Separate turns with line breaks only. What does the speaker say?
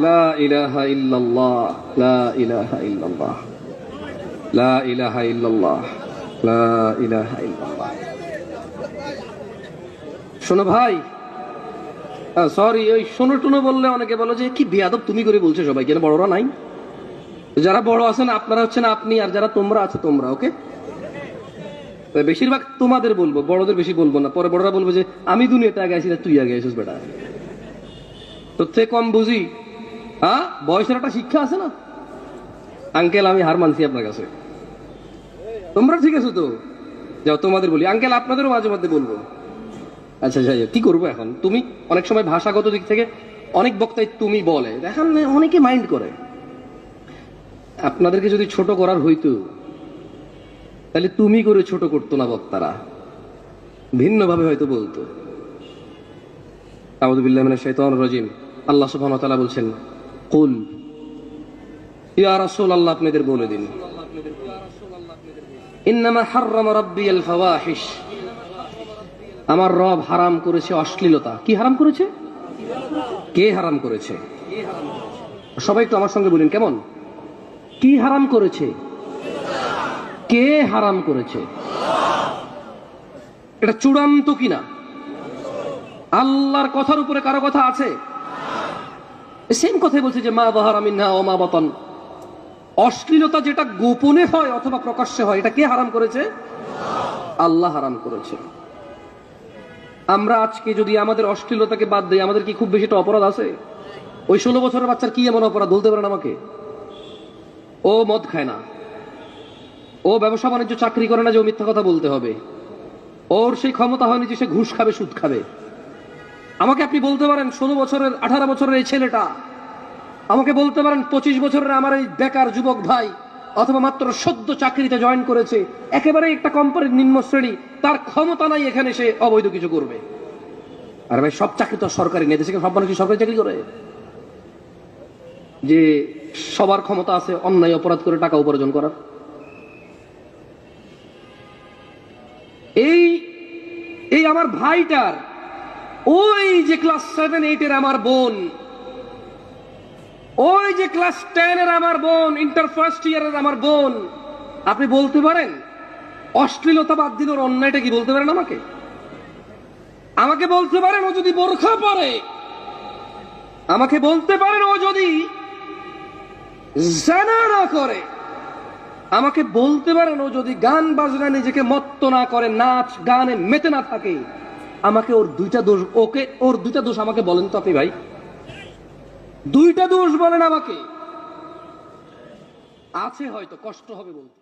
লা ইলাহা ইল্লাল্লাহ, লা ইলাহা ইল্লাল্লাহ, লা ইলাহা ইল্লাল্লাহ, লা ইলাহা ইল্লাল্লাহ। শোনো ভাই, সরি, ওই শোনো টুনো বললে অনেকে বলো যে কি বেয়াদব তুমি করে বলছো সবাই, কেন বড়রা নাই? যারা বড় আছেন আপনারা হচ্ছেন আপনি, আর যারা তোমরা আছে তোমরা। ওকে, বেশিরভাগ তোমাদের বলবো, বড়দের বেশি বলবো না। পরে বড়রা বলবো যে আমি দুনিয়াতে আগে আসি না তুই আগে এসেছিস বেটা, তোর থেকে কম বুঝি। হ্যাঁ, বয়সের একটা শিক্ষা আছে না। আঙ্কেল আমি হার মানছি আপনার কাছে, তোমরা ঠিক আছে তো, যাও তোমাদের বলি। আঙ্কেল আপনাদেরও মাঝে মধ্যে বলবো। আচ্ছা যাই হোক, কি করবো এখন? তুমি অনেক সময় ভাষাগত দিক থেকে অনেক বক্তাই তুমি বলে, দেখেন অনেকে মাইন্ড করে। আপনাদেরকে যদি ছোট করার হইতো তাহলে তুমি করে ছোট করতো না বক্তারা, ভিন্নভাবে হয়তো বলতো। আউযু বিল্লাহি মিনাশ শাইতানির রাজিম। আল্লাহ সুবহানাহু ওয়া তাআলা বলছেন, কুল ইয়া রাসূলুল্লাহ, আপনাদের বলে দিন, ইন্নামা হাররামা রাব্বিয়াল ফাওয়াহিশ, আমার রব হারাম করেছে অশ্লীলতা। কি হারাম করেছে? কে হারাম করেছে? সবাই একটু আমার সঙ্গে বলেন কেমন? কি হারাম করেছে? কে হারাম করেছে? এটা চূড়ান্ত কিনা? আল্লাহর কথার উপরে কারো কথা আছে? সেম কথাই বলছে যে মা যাহারা মিনহা ওয়া মা বাতান, অশ্লীলতা যেটা গোপনে হয় অথবা প্রকাশ্যে হয়, এটা কে হারাম করেছে? আল্লাহ হারাম করেছে। আমরা আজকে যদি আমাদের অশ্লীলতাকে বাদ দিই, আমাদের কি খুব বেশি একটা অপরাধ আছে? ওই 16 বছরের বাচ্চার কি এমন অপরাধ বলতে পারেন আমাকে? ও মদ খায় না, ও ব্যবসা বাণিজ্য চাকরি করে না যে ও মিথ্যা কথা বলতে হবে, ওর সেই ক্ষমতা হয়নি যে সে ঘুষ খাবে সুদ খাবে। আমাকে আপনি বলতে পারেন 16 বছরের 18 বছরের এই ছেলেটা, আমাকে বলতে পারেন 25 বছরের আমার এই বেকার যুবক ভাই, অথবা মাত্র সদ্য চাকরিতে জয়েন করেছে, একেবারে একটা কোম্পানির নিম্ন শ্রেণী, তার ক্ষমতা নাই এখানে সে অবৈধ কিছু করবে। আর ভাই সব চাকরি তো সরকারি নেই, দেশে সব মানুষ সরকারি চাকরি করে? যে সবার ক্ষমতা আছে অন্যায় অপরাধ করে টাকা উপার্জন করার? এই আমার ভাইটার, ওই যে ক্লাস 7-8 আমার বোন, ওই যে ক্লাস 10 আমার বোন, ইন্টার ফার্স্ট ইয়ারের আমার বোন, আপনি বলতে পারেন অশ্লীলতা বাদ দিল ওর অন্যায়টা কি? বলতে পারেন আমাকে? আমাকে বলতে পারেন ও যদি বোরখা পরে? আমাকে বলতে পারেন ও যদি জিনা না করে? আমাকে বলতে পারেন ও যদি গান বাজনা নিজেকে মত্ত না করে, নাচ গানে মেতে না থাকে? আমাকে ওর দুইটা দোষ, ওকে ওর দুইটা দোষ আমাকে বলেন তো আপনি ভাই, দুইটা দোষ বলেন আমাকে। আছে হয়তো, কষ্ট হবে বলতে।